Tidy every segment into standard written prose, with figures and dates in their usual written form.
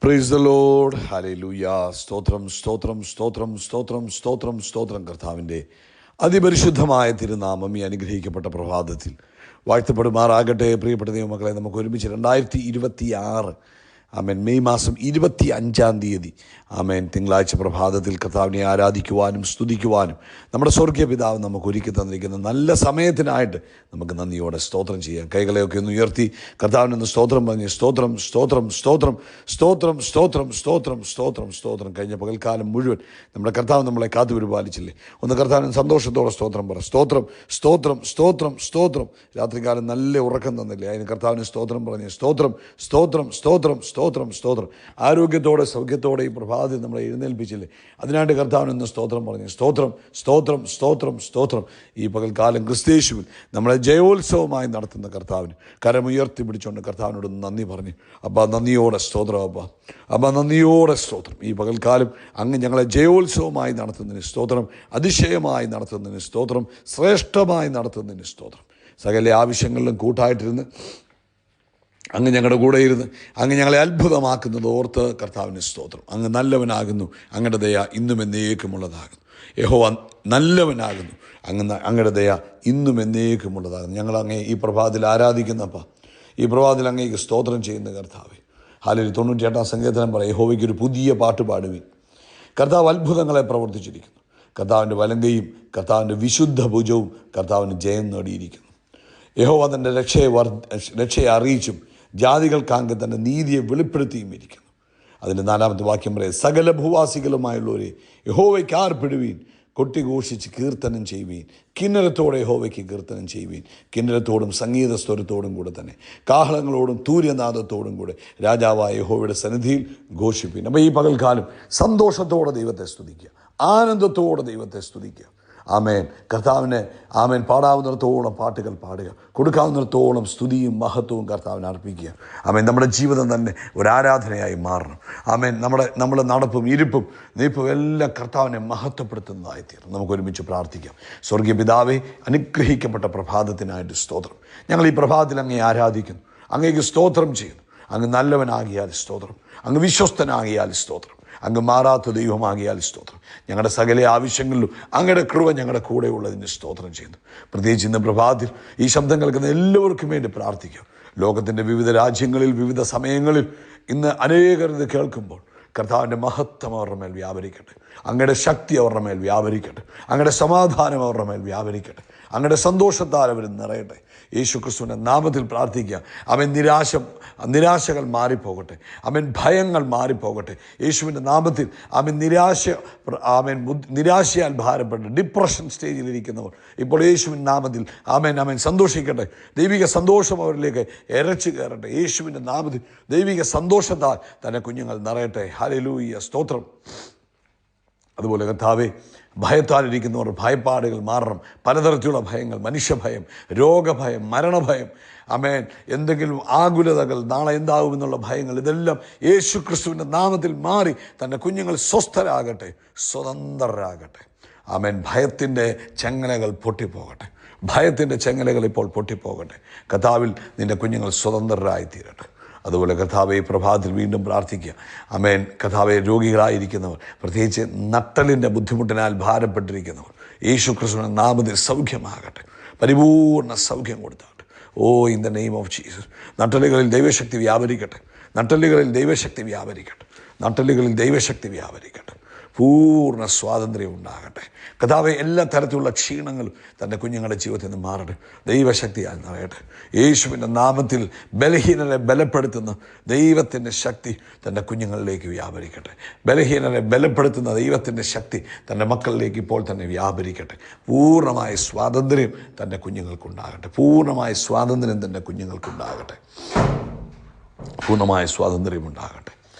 Praise the Lord. Hallelujah. സ്തോത്രം സ്തോത്രം സ്തോത്രം സ്തോത്രം സ്തോത്രം സ്തോത്രം. കർത്താവിൻ്റെ അതിപരിശുദ്ധമായ തിരുനാമം ഈ അനുഗ്രഹിക്കപ്പെട്ട പ്രഭാതത്തിൽ വാഴ്ത്തപ്പെടുമാറാകട്ടെ. പ്രിയപ്പെട്ട ദൈവമക്കളെ, നമുക്ക് ഒരുമിച്ച് 2026 ആമേൻ മെയ് മാസം 25 ആമേൻ തിങ്കളാഴ്ച പ്രഭാതത്തിൽ കർത്താവിനെ ആരാധിക്കുവാനും സ്തുതിക്കുവാനും നമ്മുടെ സ്വർഗീയ പിതാവ് നമുക്ക് ഒരുക്കി തന്നിരിക്കുന്ന നല്ല സമയത്തിനായിട്ട് നമുക്ക് നന്ദിയോടെ സ്തോത്രം ചെയ്യാം. കൈകളെയൊക്കെ ഒന്ന് ഉയർത്തി കർത്താവിനൊന്ന് സ്തോത്രം പറഞ്ഞ് സ്തോത്രം സ്തോത്രം സ്തോത്രം സ്തോത്രം സ്തോത്രം സ്തോത്രം സ്തോത്രം സ്തോത്രം. കഴിഞ്ഞ പകൽക്കാലം മുഴുവൻ നമ്മുടെ കർത്താവ് നമ്മളെ കാത്തു പരിപാലിച്ചില്ലേ? ഒന്ന് കർത്താവിന് സന്തോഷത്തോടെ സ്തോത്രം പറ. സ്തോത്രം സ്തോത്രം സ്തോത്രം സ്തോത്രം. രാത്രികാലം നല്ല ഉറക്കം തന്നില്ലേ? അതിന് കർത്താവിന് സ്തോത്രം പറഞ്ഞ് സ്തോത്രം സ്തോത്രം സ്തോത്രം സ്തോത്രം സ്തോത്രം. ആരോഗ്യത്തോടെ സൗഖ്യത്തോടെ ഈ പ്രഭാതത്തിൽ നമ്മളെ എഴുന്നേൽപ്പിച്ചില്ലേ? അതിനായിട്ട് കർത്താവിനൊന്ന് സ്തോത്രം പറഞ്ഞ് സ്തോത്രം സ്തോത്രം സ്തോത്രം സ്തോത്രം. ഈ പകൽക്കാലം ക്രിസ്തയേശുവിൽ നമ്മളെ ജയോത്സവമായി നടത്തുന്ന കർത്താവിന് കരമുയർത്തി പിടിച്ചുകൊണ്ട് കർത്താവിനോട് നന്ദി പറഞ്ഞ് അബ്ബാ നന്ദിയോടെ സ്തോത്രം. അബ്ബാ നന്ദിയോടെ സ്തോത്രം. ഈ പകൽക്കാലം അങ്ങ് ഞങ്ങളെ ജയോത്സവമായി നടത്തുന്നതിന് സ്തോത്രം, അതിശയമായി നടത്തുന്നതിന് സ്തോത്രം, ശ്രേഷ്ഠമായി നടത്തുന്നതിന് സ്തോത്രം. സകല ആവശ്യങ്ങളിലും കൂട്ടായിട്ടിരുന്ന് അങ്ങ് ഞങ്ങളുടെ കൂടെ ഇരുന്ന് അങ്ങ് ഞങ്ങളെ അത്ഭുതമാക്കുന്നത് ഓർത്ത് കർത്താവിന് സ്തോത്രം. അങ്ങ് നല്ലവനാകുന്നു, അങ്ങയുടെ ദയ ഇന്നും എന്നേക്കുമുള്ളതാകുന്നു. യഹോവ നല്ലവനാകുന്നു, അങ്ങയുടെ ദയ ഇന്നും എന്നേക്കുമുള്ളതാകുന്നു. ഞങ്ങൾ അങ്ങേ ഈ പ്രഭാതത്തിൽ ആരാധിക്കുന്നപ്പ, ഈ പ്രഭാതത്തിൽ അങ്ങേക്ക് സ്തോത്രം ചെയ്യുന്ന കർത്താവേ. ഹല്ലേലൂയ. 98 സങ്കീർത്തനം പറയും, യഹോവയ്ക്ക് ഒരു പുതിയ പാട്ട് പാടുവിൻ. കർത്താവ് അത്ഭുതങ്ങളെ പ്രവർത്തിച്ചിരിക്കുന്നു. കർത്താവിൻ്റെ വലങ്കയും കർത്താവിൻ്റെ വിശുദ്ധ ഭുജവും കർത്താവിന് ജയം നേടിയിരിക്കുന്നു. യഹോവ തൻ്റെ രക്ഷയെ അറിയിച്ചും ജാതികൾക്കാങ്കെ തൻ്റെ നീതിയെ വെളിപ്പെടുത്തിയും ഇരിക്കുന്നു. അതിൻ്റെ 4ാമത്തെ വാക്യം പറയും, സകല ഭൂവാസികളുമായുള്ളവരെ യഹോവയ്ക്ക് ആർപ്പിടുവീൻ, കൊട്ടിഘോഷിച്ച് കീർത്തനം ചെയ്യുവീൻ. കിന്നരത്തോടെ യഹോവയ്ക്ക് കീർത്തനം ചെയ്യുവീൻ. കിന്നരത്തോടും സംഗീത സ്വരത്തോടും കൂടെ തന്നെ കാഹളങ്ങളോടും തൂര്യനാദത്തോടും കൂടെ രാജാവായ യഹോവയുടെ സന്നിധിയിൽ ഘോഷിപ്പീൻ. അപ്പോൾ ഈ പകൽക്കാലം സന്തോഷത്തോടെ ദൈവത്തെ സ്തുതിക്കുക, ആനന്ദത്തോടെ ദൈവത്തെ സ്തുതിക്കുക. ആമേൻ. കർത്താവിനെ ആമേൻ പാടാവുന്നിടത്തോളം പാട്ടുകൾ പാടുക, കൊടുക്കാവുന്നിടത്തോളം സ്തുതിയും മഹത്വവും കർത്താവിനെ അർപ്പിക്കുക. ആമേൻ. നമ്മുടെ ജീവിതം തന്നെ ഒരു ആരാധനയായി മാറണം. ആമേൻ. നമ്മുടെ നടപ്പും ഇരിപ്പും നീപ്പും എല്ലാം കർത്താവിനെ മഹത്വപ്പെടുത്തുന്നതായി തീർന്നു. നമുക്ക് ഒരുമിച്ച് പ്രാർത്ഥിക്കാം. സ്വർഗീയ പിതാവേ, അനുഗ്രഹിക്കപ്പെട്ട പ്രഭാതത്തിനായിട്ട് സ്തോത്രം. ഞങ്ങൾ ഈ പ്രഭാതത്തിൽ അങ്ങേ ആരാധിക്കുന്നു, അങ്ങേക്ക് സ്തോത്രം ചെയ്യുന്നു. അങ്ങ് നല്ലവനാകിയാൽ സ്തോത്രം, അങ്ങ് വിശ്വസ്തനാകിയാൽ സ്തോത്രം, അങ്ങ് മാറാത്ത ദൈവമാകിയാൽ സ്തോത്രം. ഞങ്ങളുടെ സകല ആവശ്യങ്ങളിലും അങ്ങയുടെ കൃപ ഞങ്ങളുടെ കൂടെ ഉള്ളതിന് സ്തോത്രം ചെയ്യുന്നു. പ്രത്യേകിച്ച് ഇന്ന് പ്രഭാതത്തിൽ ഈ ശബ്ദം കേൾക്കുന്ന എല്ലാവർക്കും വേണ്ടി പ്രാർത്ഥിക്കാം. ലോകത്തിൻ്റെ വിവിധ രാജ്യങ്ങളിൽ വിവിധ സമയങ്ങളിൽ ഇന്ന് അനേകർ ഇത് കേൾക്കുമ്പോൾ കർത്താവിൻ്റെ മഹത്വം അവരുടെ മേൽ വ്യാപരിക്കട്ടെ, അങ്ങയുടെ ശക്തി അവരുടെ മേൽ വ്യാപരിക്കട്ടെ, അങ്ങയുടെ സമാധാനം അവരുടെ മേൽ വ്യാപരിക്കട്ടെ, അങ്ങയുടെ സന്തോഷത്താൽ അവർ നിറയട്ടെ. യേശു ക്രിസ്തുവിൻ്റെ നാമത്തിൽ പ്രാർത്ഥിക്കുക. അവൻ നിരാശകൾ മാറിപ്പോകട്ടെ, അവൻ ഭയങ്ങൾ മാറിപ്പോകട്ടെ. യേശുവിൻ്റെ നാമത്തിൽ നിരാശയാൽ ഭാരപ്പെട്ട് ഡിപ്രഷൻ സ്റ്റേജിലിരിക്കുന്നവർ ഇപ്പോൾ യേശുവിൻ്റെ നാമത്തിൽ അവൻ സന്തോഷിക്കട്ടെ. ദൈവിക സന്തോഷം അവരിലേക്ക് ഇരച്ചു കയറട്ടെ. യേശുവിൻ്റെ നാമത്തിൽ ദൈവിക സന്തോഷത്താൽ തന്നെ കുഞ്ഞുങ്ങൾ നിറയട്ടെ. ഹല്ലേലൂയ. സ്തോത്രം. അതുപോലെ കർത്താവേ, ഭയത്താലിരിക്കുന്നവർ ഭയപ്പാടുകൾ മാറണം. പലതരത്തിലുള്ള ഭയങ്ങൾ, മനുഷ്യഭയം, രോഗഭയം, മരണഭയം, ആമേൻ, എന്തെങ്കിലും ആകുലതകൾ, നാളെ എന്താകുമെന്നുള്ള ഭയങ്ങൾ, ഇതെല്ലാം യേശു ക്രിസ്തുവിൻ്റെ നാമത്തിൽ മാറി തൻ്റെ കുഞ്ഞുങ്ങൾ സ്വസ്ഥരാകട്ടെ, സ്വതന്ത്രരാകട്ടെ. ആമേൻ. ഭയത്തിൻ്റെ ചങ്ങലകൾ പൊട്ടിപ്പോകട്ടെ, ഭയത്തിൻ്റെ ചങ്ങലകൾ ഇപ്പോൾ പൊട്ടിപ്പോകട്ടെ. കർത്താവിൽ നിൻ്റെ കുഞ്ഞുങ്ങൾ സ്വതന്ത്രരായി തീരട്ടെ. അതുപോലെ കർത്താവെ, പ്രഭാതത്തിൽ വീണ്ടും പ്രാർത്ഥിക്കുക. ആമേൻ. കർത്താവെ, രോഗികളായിരിക്കുന്നവർ, പ്രത്യേകിച്ച് നട്ടലിൻ്റെ ബുദ്ധിമുട്ടിനാൽ ഭാരപ്പെട്ടിരിക്കുന്നവർ, യേശു ക്രിസ്തുവിന്റെ നാമത്തിൽ സൗഖ്യമാകട്ടെ, പരിപൂർണ്ണ സൗഖ്യം കൊടുത്താകട്ടെ. In the name of Jesus. നട്ടലുകളിൽ ദൈവശക്തി വ്യാപരിക്കട്ടെ, നട്ടലുകളിൽ ദൈവശക്തി വ്യാപരിക്കട്ടെ, നട്ടലുകളിൽ ദൈവശക്തി വ്യാപരിക്കട്ടെ. പൂർണ്ണ സ്വാതന്ത്ര്യം ഉണ്ടാകട്ടെ. കർത്താവെ, എല്ലാ തരത്തിലുള്ള ക്ഷീണങ്ങളും തൻ്റെ കുഞ്ഞുങ്ങളുടെ ജീവിതത്തിൽ നിന്ന് മാറട്ടെ, ദൈവശക്തിയാൽ നിറയട്ടെ. യേശുവിൻ്റെ നാമത്തിൽ ബലഹീനരെ ബലപ്പെടുത്തുന്ന ദൈവത്തിൻ്റെ ശക്തി തൻ്റെ കുഞ്ഞുങ്ങളിലേക്ക് വ്യാപരിക്കട്ടെ. ബലഹീനരെ ബലപ്പെടുത്തുന്ന ദൈവത്തിൻ്റെ ശക്തി തൻ്റെ മക്കളിലേക്ക് ഇപ്പോൾ തന്നെ വ്യാപരിക്കട്ടെ. പൂർണ്ണമായ സ്വാതന്ത്ര്യം തൻ്റെ കുഞ്ഞുങ്ങൾക്കുണ്ടാകട്ടെ, പൂർണ്ണമായ സ്വാതന്ത്ര്യം തൻ്റെ കുഞ്ഞുങ്ങൾക്കുണ്ടാകട്ടെ, പൂർണ്ണമായ സ്വാതന്ത്ര്യം ഉണ്ടാകട്ടെ.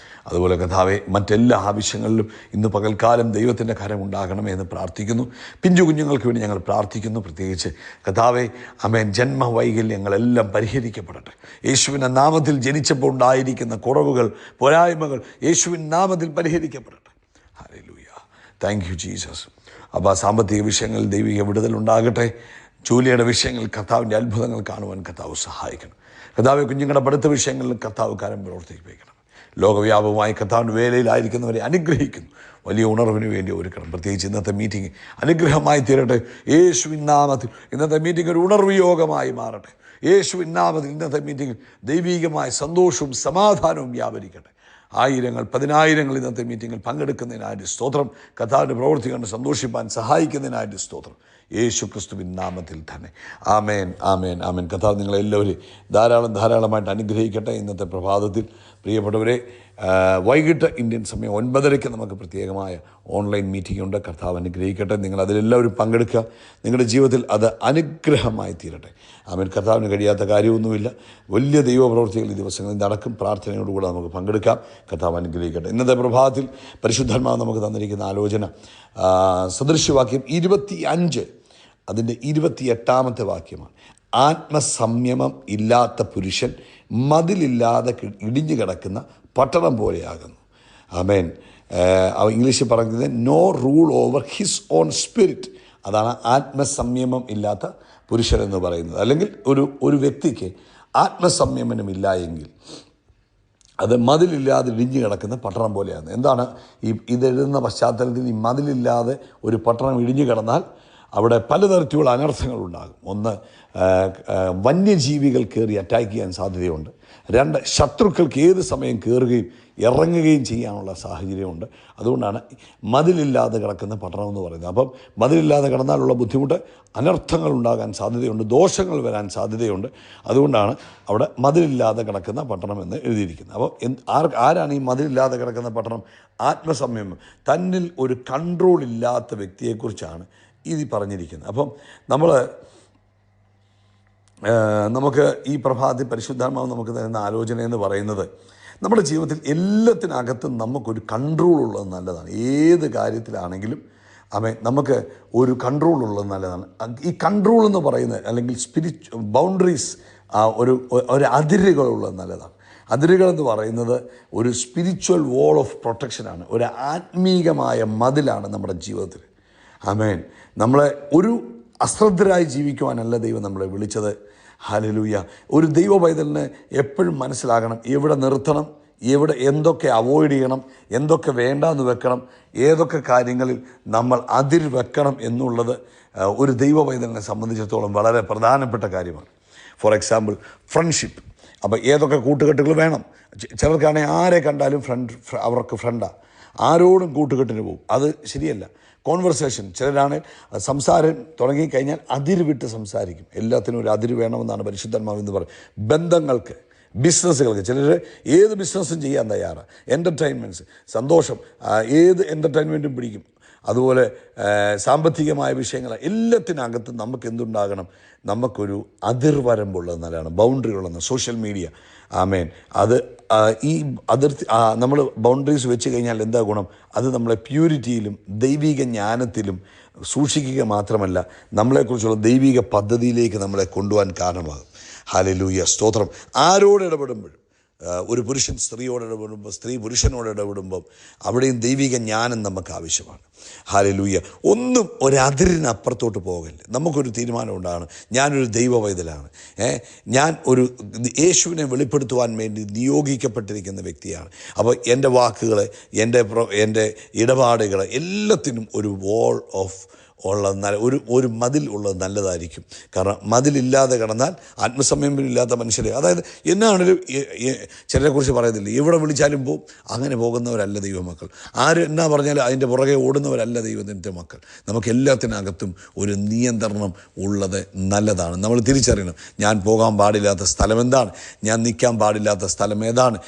അതുപോലെ കർത്താവെ, മറ്റെല്ലാ ആവശ്യങ്ങളിലും ഇന്ന് പകൽക്കാലം ദൈവത്തിൻ്റെ കരമുണ്ടാകണമേ എന്ന് പ്രാർത്ഥിക്കുന്നു. പിഞ്ചു കുഞ്ഞുങ്ങൾക്ക് വേണ്ടി ഞങ്ങൾ പ്രാർത്ഥിക്കുന്നു. പ്രത്യേകിച്ച് കർത്താവെ, ആമേൻ, ജന്മവൈകല്യങ്ങളെല്ലാം പരിഹരിക്കപ്പെടട്ടെ. യേശുവിൻ്റെ നാമത്തിൽ ജനിച്ചപ്പോൾ ഉണ്ടായിരിക്കുന്ന കുറവുകൾ, പോരായ്മകൾ യേശുവിൻ്റെ നാമത്തിൽ പരിഹരിക്കപ്പെടട്ടെ. ഹല്ലേലൂയ. Thank you Jesus. അപ്പോൾ സാമ്പത്തിക വിഷയങ്ങളിൽ ദൈവിക വിടുതലുണ്ടാകട്ടെ. ജോലിയുടെ വിഷയങ്ങളിൽ കർത്താവിൻ്റെ അത്ഭുതങ്ങൾ കാണുവാൻ കർത്താവ് സഹായിക്കണം. കർത്താവ്, കുഞ്ഞുങ്ങളുടെ പഠിത്ത വിഷയങ്ങളിൽ കർത്താവ് കാര്യം പ്രവർത്തിപ്പിക്കണം. ലോകവ്യാപകമായി കർത്താവിൻ്റെ വേലയിലായിരിക്കുന്നവരെ അനുഗ്രഹിക്കുന്നു. വലിയ ഉണർവിന് വേണ്ടി ഒരുക്കണം. പ്രത്യേകിച്ച് ഇന്നത്തെ മീറ്റിംഗ് അനുഗ്രഹമായി തീരട്ടെ യേശുവിൻ നാമത്തിൽ. ഇന്നത്തെ മീറ്റിംഗ് ഒരു ഉണർവ് യോഗമായി മാറട്ടെ യേശുവിൻ നാമത്തിൽ. ഇന്നത്തെ മീറ്റിംഗിൽ ദൈവീകമായ സന്തോഷവും സമാധാനവും വ്യാപരിക്കട്ടെ. ആയിരങ്ങൾ പതിനായിരങ്ങൾ ഇന്നത്തെ മീറ്റിങ്ങിൽ പങ്കെടുക്കുന്നതിനായിട്ട് സ്തോത്രം. കർത്താവിൻ്റെ പ്രവൃത്തി കണ്ട് സന്തോഷിപ്പാൻ സഹായിക്കുന്നതിനായിട്ട് സ്തോത്രം. യേശു ക്രിസ്തുവിൻ നാമത്തിൽ തന്നെ. ആമേൻ, ആമേൻ, ആമേൻ. കർത്താവ് നിങ്ങളെല്ലാവരും ധാരാളമായിട്ട് അനുഗ്രഹിക്കട്ടെ. ഇന്നത്തെ പ്രഭാതത്തിൽ പ്രിയപ്പെട്ടവരെ, വൈകിട്ട് ഇന്ത്യൻ സമയം 9:30 നമുക്ക് പ്രത്യേകമായ ഓൺലൈൻ മീറ്റിംഗ് ഉണ്ട്. കർത്താവ് അനുഗ്രഹിക്കട്ടെ. നിങ്ങൾ അതിലെല്ലാവരും പങ്കെടുക്കുക. നിങ്ങളുടെ ജീവിതത്തിൽ അത് അനുഗ്രഹമായി തീരട്ടെ. ആമേൻ. കർത്താവിന് കഴിയാത്ത കാര്യമൊന്നുമില്ല. വലിയ ദൈവപ്രവൃത്തികൾ ഈ ദിവസങ്ങളിൽ നടക്കും. പ്രാർത്ഥനയോടുകൂടെ നമുക്ക് പങ്കെടുക്കാം. കർത്താവ് അനുഗ്രഹിക്കട്ടെ. ഇന്നത്തെ പ്രഭാതത്തിൽ പരിശുദ്ധാത്മാവ് നമുക്ക് തന്നിരിക്കുന്ന ആലോചന സദൃശ്യവാക്യം 25 അതിൻ്റെ 28 വാക്യമാണ്. ആത്മസംയമം ഇല്ലാത്ത പുരുഷൻ മതിലില്ലാതെ ഇടിഞ്ഞു കിടക്കുന്ന പട്ടണം പോലെയാകുന്നു. ആമേൻ. ഇംഗ്ലീഷിൽ പറയുന്നത് no rule over his own spirit. അതാണ് ആത്മസംയമം ഇല്ലാത്ത പുരുഷൻ എന്ന് പറയുന്നത്. അല്ലെങ്കിൽ ഒരു വ്യക്തിക്ക് ആത്മസംയമനമില്ല എങ്കിൽ അത് മതിലില്ലാതെ ഇടിഞ്ഞു കിടക്കുന്ന പട്ടണം പോലെയാണ്. എന്താണ് ഇതെഴുതുന്ന പശ്ചാത്തലത്തിൽ? ഈ മതിലില്ലാതെ ഒരു പട്ടണം ഇടിഞ്ഞു കിടന്നാൽ അവിടെ പലതരത്തിലുള്ള അനർത്ഥങ്ങളുണ്ടാകും. ഒന്ന്, വന്യജീവികൾ കയറി അറ്റാക്ക് ചെയ്യാൻ സാധ്യതയുണ്ട്. 2, ശത്രുക്കൾക്ക് ഏത് സമയം കയറുകയും ഇറങ്ങുകയും ചെയ്യാനുള്ള സാഹചര്യമുണ്ട്. അതുകൊണ്ടാണ് മതിലില്ലാതെ കിടക്കുന്ന പട്ടണം എന്ന് പറയുന്നത്. അപ്പം മതിലില്ലാതെ കിടന്നാലുള്ള ബുദ്ധിമുട്ട്, അനർത്ഥങ്ങൾ ഉണ്ടാകാൻ സാധ്യതയുണ്ട്, ദോഷങ്ങൾ വരാൻ സാധ്യതയുണ്ട്. അതുകൊണ്ടാണ് അവിടെ മതിലില്ലാതെ കിടക്കുന്ന പട്ടണം എന്ന് എഴുതിയിരിക്കുന്നത്. അപ്പോൾ ആരാണ് ഈ മതിലില്ലാതെ കിടക്കുന്ന പട്ടണം? ആത്മസംയമം, തന്നിൽ ഒരു കൺട്രോൾ ഇല്ലാത്ത വ്യക്തിയെക്കുറിച്ചാണ് ഇത് പറഞ്ഞിരിക്കുന്നത്. അപ്പം നമുക്ക് ഈ പ്രഭാതത്തിൽ പരിശുദ്ധാത്മാവ് നമുക്ക് തരുന്ന ആലോചന എന്ന് പറയുന്നത്, നമ്മുടെ ജീവിതത്തിൽ എല്ലാത്തിനകത്തും നമുക്കൊരു കൺട്രോൾ ഉള്ളത് നല്ലതാണ്. ഏത് കാര്യത്തിലാണെങ്കിലും നമുക്ക് ഒരു കൺട്രോൾ ഉള്ളത് നല്ലതാണ്. ഈ കൺട്രോൾ എന്ന് പറയുന്നത്, അല്ലെങ്കിൽ ബൗണ്ടറീസ്, ഒരു അതിരുകളുള്ളത് നല്ലതാണ്. അതിരുകളെന്ന് പറയുന്നത് ഒരു സ്പിരിച്വൽ വാൾ ഓഫ് പ്രൊട്ടക്ഷനാണ്. ഒരു ആത്മീകമായ മതിലാണ് നമ്മുടെ ജീവിതത്തിൽ. ആമേൻ. നമ്മളെ ഒരു അശ്രദ്ധരായി ജീവിക്കുവാനല്ല ദൈവം നമ്മളെ വിളിച്ചത്. ഹല്ലേലൂയ. ഒരു ദൈവ പൈതലിന് എപ്പോഴും മനസ്സിലാകണം എവിടെ നിർത്തണം, എന്തൊക്കെ അവോയ്ഡ് ചെയ്യണം, എന്തൊക്കെ വേണ്ടാന്ന് വെക്കണം, ഏതൊക്കെ കാര്യങ്ങളിൽ നമ്മൾ അതിർ വെക്കണം എന്നുള്ളത് ഒരു ദൈവ പൈതലിനെ സംബന്ധിച്ചിടത്തോളം വളരെ പ്രധാനപ്പെട്ട കാര്യമാണ്. For example, friendship. അപ്പോൾ ഏതൊക്കെ കൂട്ടുകെട്ടുകൾ വേണം? ചിലർക്കാണെങ്കിൽ ആരെ കണ്ടാലും അവർക്ക് ഫ്രണ്ടാണ്, ആരോടും കൂട്ടുകെട്ടിന് പോകും. അത് ശരിയല്ല. കോൺവെർസേഷൻ, ചിലരാണ് സംസാരം തുടങ്ങിക്കഴിഞ്ഞാൽ അതിര് വിട്ട് സംസാരിക്കും. എല്ലാത്തിനും ഒരു അതിര് വേണമെന്നാണ് പരിശുദ്ധാത്മാവ് എന്ന് പറയുന്നത്. ബന്ധങ്ങൾക്ക്, ബിസിനസ്സുകൾക്ക്, ചിലർ ഏത് ബിസിനസ്സും ചെയ്യാൻ തയ്യാറാണ്. എൻ്റർടൈൻമെൻറ്റ്സ്, സന്തോഷം, ഏത് എൻ്റർടൈൻമെൻറ്റും പിടിക്കും. അതുപോലെ സാമ്പത്തികമായ വിഷയങ്ങൾ, എല്ലാത്തിനകത്തും നമുക്ക് എന്തുണ്ടാകണം? നമുക്കൊരു അതിർവരമ്പുള്ളത് നല്ലതാണ്, ബൗണ്ടറി ഉള്ളത്. സോഷ്യൽ മീഡിയ, ആമേൻ, അത് ഈ അതിർത്തി നമ്മൾ ബൗണ്ടറീസ് വെച്ച് കഴിഞ്ഞാൽ എന്താ ഗുണം? അത് നമ്മളെ പ്യൂരിറ്റിയിലും ദൈവിക ജ്ഞാനത്തിലും സൂക്ഷിക്കുക മാത്രമല്ല, നമ്മളെക്കുറിച്ചുള്ള ദൈവിക പദ്ധതിയിലേക്ക് നമ്മളെ കൊണ്ടുപോകാൻ കാരണമാകും. ഹല്ലേലൂയ, സ്തോത്രം. ആരോട് ഇടപെടുമ്പോഴും, ഒരു പുരുഷൻ സ്ത്രീയോട് ഇടപെടുമ്പോൾ, സ്ത്രീ പുരുഷനോട് ഇടപെടുമ്പം അവിടെയും ദൈവിക ജ്ഞാനം നമുക്ക് ആവശ്യമാണ്. ഹല്ലേലൂയ. ഒന്നും ഒരതിരിനപ്പുറത്തോട്ട് പോകല്ല. നമുക്കൊരു തീരുമാനം ഉണ്ടാകണം, ഞാനൊരു ദൈവ പൈതലാണ്, ഞാൻ ഒരു യേശുവിനെ വെളിപ്പെടുത്തുവാൻ വേണ്ടി നിയോഗിക്കപ്പെട്ടിരിക്കുന്ന വ്യക്തിയാണ്. അപ്പോൾ എൻ്റെ വാക്കുകൾ, എൻ്റെ ഇടപാടുകൾ എല്ലാത്തിനും ഒരു വാൾ ഓഫ് ഒരു മതിൽ ഉള്ളത് നല്ലതായിരിക്കും. കാരണം മതിലില്ലാതെ കിടന്നാൽ, ആത്മസംയമനമില്ലാത്ത മനുഷ്യരെ, അതായത് എന്നാണൊരു ചിലരെക്കുറിച്ച് പറയുന്നില്ല, എവിടെ വിളിച്ചാലും പോവും, അങ്ങനെ പോകുന്നവരല്ല ദൈവമക്കൾ. ആര് എന്നാ പറഞ്ഞാലും അതിൻ്റെ പുറകെ ഓടുന്നവരല്ല ദൈവത്തിൻ്റെ മക്കൾ. നമുക്ക് എല്ലാത്തിനകത്തും ഒരു നിയന്ത്രണം ഉള്ളത് നല്ലതാണ്. നമ്മൾ തിരിച്ചറിയണം, ഞാൻ പോകാൻ പാടില്ലാത്ത സ്ഥലം എന്താണ്, ഞാൻ നിൽക്കാൻ പാടില്ലാത്ത സ്ഥലം ഏതാണ്,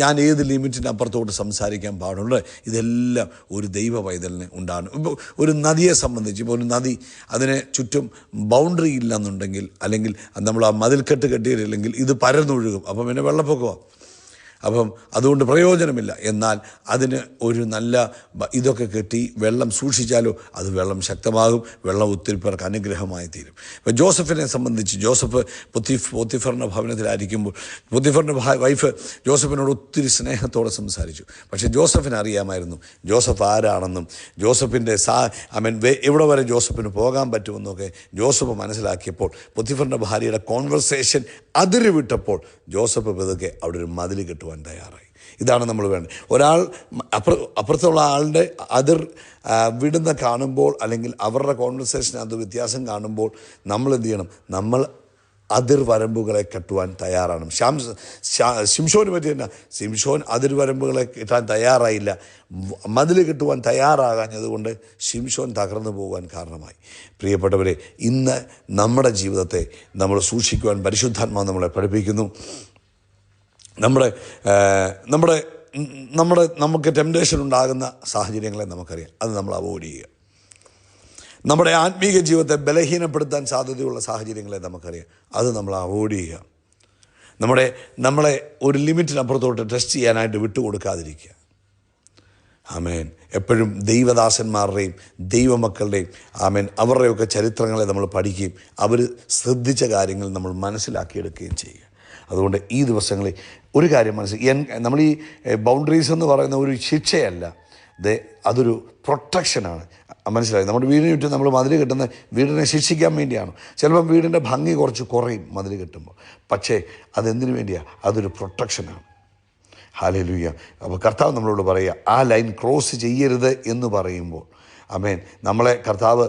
ഞാൻ ഏത് ലിമിറ്റിനപ്പുറത്തോട്ട് സംസാരിക്കാൻ പാടുള്ളത്. ഇതെല്ലാം ഒരു ദൈവ പൈതലിന് ഉണ്ടാണ്. ഇപ്പോൾ ഒരു നദിയെ സംബന്ധിച്ച്, ഇപ്പോൾ ഒരു നദി, അതിനെ ചുറ്റും ബൗണ്ടറി ഇല്ലെന്നുണ്ടെങ്കിൽ, അല്ലെങ്കിൽ നമ്മൾ ആ മതിൽക്കെട്ട് കെട്ടിയിട്ടില്ലെങ്കിൽ ഇത് പരന്നൊഴുകും. അപ്പം പിന്നെ വെള്ളപ്പൊക്കമാണ്. അപ്പം അതുകൊണ്ട് പ്രയോജനമില്ല. എന്നാൽ അതിന് ഒരു നല്ല ഇതൊക്കെ കെട്ടി വെള്ളം സൂക്ഷിച്ചാലോ അത് വെള്ളം ശക്തമാകും, വെള്ളം ഒത്തിരി പേർക്ക് അനുഗ്രഹമായി തീരും. ഇപ്പോൾ ജോസഫിനെ സംബന്ധിച്ച്, ജോസഫ് പോത്തിഫറിൻ്റെ ഭവനത്തിലായിരിക്കുമ്പോൾ പോത്തിഫറിൻ്റെ വൈഫ് ജോസഫിനോട് ഒത്തിരി സ്നേഹത്തോടെ സംസാരിച്ചു. പക്ഷേ ജോസഫിന് അറിയാമായിരുന്നു ജോസഫ് ആരാണെന്നും, ജോസഫിൻ്റെ എവിടെ വരെ ജോസഫിന് പോകാൻ പറ്റുമെന്നൊക്കെ ജോസഫ് മനസ്സിലാക്കിയപ്പോൾ, പോത്തിഫറിൻ്റെ ഭാര്യയുടെ കോൺവെർസേഷൻ അതിര് വിട്ടപ്പോൾ ജോസഫ് പതുക്കെ അവിടെ ഒരു മതിൽ കെട്ടുവാൻ കെട്ടുവാൻ തയ്യാറായി. ഇതാണ് നമ്മൾ വേണ്ടത്. ഒരാൾ അപ്പുറത്തുള്ള ആളുടെ വിടുന്ന കാണുമ്പോൾ, അല്ലെങ്കിൽ അവരുടെ കോൺവെർസേഷനകത്ത് വ്യത്യാസം കാണുമ്പോൾ നമ്മൾ എന്ത് ചെയ്യണം? നമ്മൾ അതിർവരമ്പുകളെ കെട്ടുവാൻ തയ്യാറാണ്. ശിംശോന് പറ്റി തന്നെ, ശിംശോൻ അതിർവരമ്പുകളെ കെട്ടാൻ തയ്യാറായില്ല. മതിൽ കെട്ടുവാൻ തയ്യാറാകാഞ്ഞതുകൊണ്ട് ശിംശോൻ തകർന്നു പോകാൻ കാരണമായി. പ്രിയപ്പെട്ടവരെ, ഇന്ന് നമ്മുടെ ജീവിതത്തെ നമ്മൾ സൂക്ഷിക്കുവാൻ പരിശുദ്ധാത്മാവ് നമ്മളെ പഠിപ്പിക്കുന്നു. നമുക്ക് ടെംപ്റ്റേഷൻ ഉണ്ടാകുന്ന സാഹചര്യങ്ങളെ നമുക്കറിയാം. അത് നമ്മൾ അവോയ്ഡ് ചെയ്യുക. നമ്മുടെ ആത്മീക ജീവിതത്തെ ബലഹീനപ്പെടുത്താൻ സാധ്യതയുള്ള സാഹചര്യങ്ങളെ നമുക്കറിയാം. അത് നമ്മൾ അവോയ്ഡ് ചെയ്യുക. നമ്മളെ ഒരു ലിമിറ്റിനപ്പുറത്തോട്ട് ടെസ്റ്റ് ചെയ്യാനായിട്ട് വിട്ടുകൊടുക്കാതിരിക്കുക. ആമേൻ. എപ്പോഴും ദൈവദാസന്മാരുടെയും ദൈവമക്കളുടെയും അവരുടെയൊക്കെ ചരിത്രങ്ങളെ നമ്മൾ പഠിക്കുകയും അവർ ശ്രദ്ധിച്ച കാര്യങ്ങൾ നമ്മൾ മനസ്സിലാക്കിയെടുക്കുകയും ചെയ്യുക. അതുകൊണ്ട് ഈ ദിവസങ്ങളിൽ ഒരു കാര്യം നമ്മൾ ഈ ബൗണ്ടറീസ് എന്ന് പറയുന്ന ഒരു ശിക്ഷയല്ല, അതൊരു പ്രൊട്ടക്ഷനാണ്. മനസ്സിലായി? നമ്മുടെ വീടിന് ചുറ്റും നമ്മൾ മതിൽ കെട്ടുന്ന വീടിനെ ശിക്ഷിക്കാൻ വേണ്ടിയാണ്. ചിലപ്പം വീടിൻ്റെ ഭംഗി കുറച്ച് കുറയും മതിൽ കെട്ടുമ്പോൾ. പക്ഷേ അതെന്തിനു വേണ്ടിയാണ്? അതൊരു പ്രൊട്ടക്ഷനാണ്. ഹല്ലേലൂയ. അപ്പോൾ കർത്താവ് നമ്മളോട് പറയുക, ആ ലൈൻ ക്രോസ് ചെയ്യരുത് എന്ന് പറയുമ്പോൾ, ആമേൻ, നമ്മളെ കർത്താവ്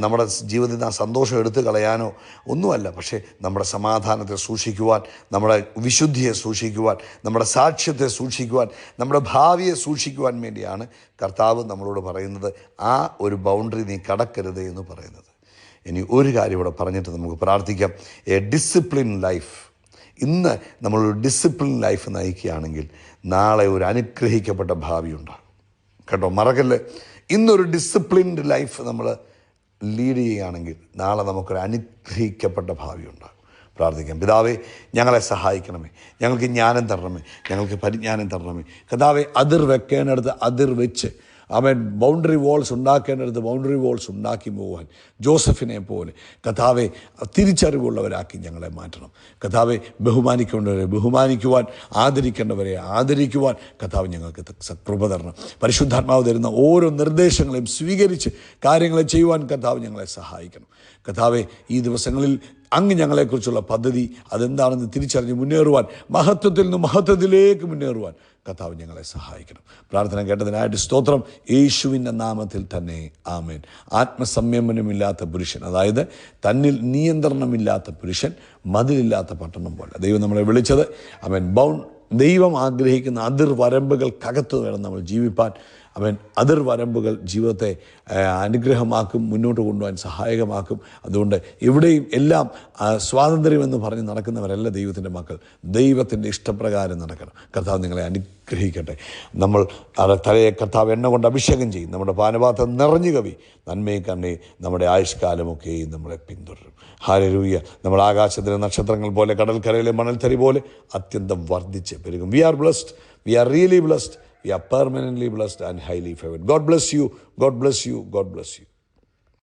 നമ്മുടെ ജീവിതത്തിൽ നിന്ന് സന്തോഷം എടുത്തു കളയാനോ ഒന്നുമല്ല, പക്ഷേ നമ്മുടെ സമാധാനത്തെ സൂക്ഷിക്കുവാൻ, നമ്മുടെ വിശുദ്ധിയെ സൂക്ഷിക്കുവാൻ, നമ്മുടെ സാക്ഷ്യത്തെ സൂക്ഷിക്കുവാൻ, നമ്മുടെ ഭാവിയെ സൂക്ഷിക്കുവാൻ വേണ്ടിയാണ് കർത്താവ് നമ്മളോട് പറയുന്നത്, ആ ഒരു ബൗണ്ടറി നീ കടക്കരുത് എന്ന് പറയുന്നത്. ഇനി ഒരു കാര്യം ഇവിടെ പറഞ്ഞിട്ട് നമുക്ക് പ്രാർത്ഥിക്കാം. A discipline life. ഇന്ന് നമ്മളൊരു ഡിസിപ്ലിൻ ലൈഫ് നയിക്കുകയാണെങ്കിൽ നാളെ ഒരു അനുഗ്രഹിക്കപ്പെട്ട ഭാവിയുണ്ടാകും. കേട്ടോ, മറക്കല്ലേ? ഇന്നൊരു ഡിസിപ്ലിൻഡ് ലൈഫ് നമ്മൾ ലീഡ് ചെയ്യുകയാണെങ്കിൽ നാളെ നമുക്കൊരു അനുഗ്രഹിക്കപ്പെട്ട ഭാവിയുണ്ടാകും. പ്രാർത്ഥിക്കാം. പിതാവേ, ഞങ്ങളെ സഹായിക്കണമേ, ഞങ്ങൾക്ക് ജ്ഞാനം തരണമേ, ഞങ്ങൾക്ക് പരിജ്ഞാനം തരണമേ. കർത്താവേ, അതിർ വെക്കേണ്ടടുത്ത് അതിർ വെച്ച് ബൗണ്ടറി വാൾസ് ഉണ്ടാക്കേണ്ടടുത്ത് ബൗണ്ടറി വാൾസ് ഉണ്ടാക്കി പോകാൻ ജോസഫിനെ പോലെ കർത്താവെ തിരിച്ചറിവുള്ളവരാക്കി ഞങ്ങളെ മാറ്റണം. കർത്താവെ, ബഹുമാനിക്കേണ്ടവരെ ബഹുമാനിക്കുവാൻ, ആദരിക്കേണ്ടവരെ ആദരിക്കുവാൻ കർത്താവ് ഞങ്ങൾക്ക് കൃപ തരണം. പരിശുദ്ധാത്മാവ് തരുന്ന ഓരോ നിർദ്ദേശങ്ങളെയും സ്വീകരിച്ച് കാര്യങ്ങളെ ചെയ്യുവാൻ കർത്താവ് ഞങ്ങളെ സഹായിക്കണം. കർത്താവെ, ഈ ദിവസങ്ങളിൽ അങ്ങ് ഞങ്ങളെക്കുറിച്ചുള്ള പദ്ധതി അതെന്താണെന്ന് തിരിച്ചറിഞ്ഞ് മുന്നേറുവാൻ, മഹത്വത്തിൽ നിന്ന് മഹത്വത്തിലേക്ക് മുന്നേറുവാൻ കർത്താവ് ഞങ്ങളെ സഹായിക്കണം. പ്രാർത്ഥന കേട്ടതിനായിട്ട് സ്തോത്രം. യേശുവിൻ്റെ നാമത്തിൽ തന്നെ ആമേൻ. ആത്മസംയമനമില്ലാത്ത പുരുഷൻ, അതായത് തന്നിൽ നിയന്ത്രണമില്ലാത്ത പുരുഷൻ മതിലില്ലാത്ത പട്ടണം പോലെ ദൈവം നമ്മളെ വിളിച്ചത്. ആമേൻ. ദൈവം ആഗ്രഹിക്കുന്ന അതിർവരമ്പുകൾക്കകത്ത് വേണം നമ്മൾ ജീവിപ്പാൻ. അതിർവരമ്പുകൾ ജീവിതത്തെ അനുഗ്രഹമാക്കും, മുന്നോട്ട് കൊണ്ടുപോകാൻ സഹായകമാക്കും. അതുകൊണ്ട് എവിടെയും എല്ലാം സ്വാതന്ത്ര്യമെന്ന് പറഞ്ഞ് നടക്കുന്നവരല്ല ദൈവത്തിൻ്റെ മക്കൾ. ദൈവത്തിൻ്റെ ഇഷ്ടപ്രകാരം നടക്കണം. കർത്താവ് നിങ്ങളെ അനുഗ്രഹിക്കട്ടെ. നമ്മൾ തലയെ കർത്താവ് എണ്ണ കൊണ്ട് അഭിഷേകം ചെയ്യും. നമ്മുടെ പാനപാത്രം നിറഞ്ഞു കവി നന്മയെ കണ്ണേ നമ്മുടെ ആയുഷ്കാലമൊക്കെയും നമ്മളെ പിന്തുടരും. ഹല്ലേലൂയ. നമ്മൾ ആകാശത്തിലെ നക്ഷത്രങ്ങൾ പോലെ, കടൽക്കരയിലെ മണൽത്തരി പോലെ അത്യന്തം വർദ്ധിച്ച് പെരുകും. We are blessed. We are really blessed. We are permanently blessed and highly favored. God bless you. God bless you. God bless you.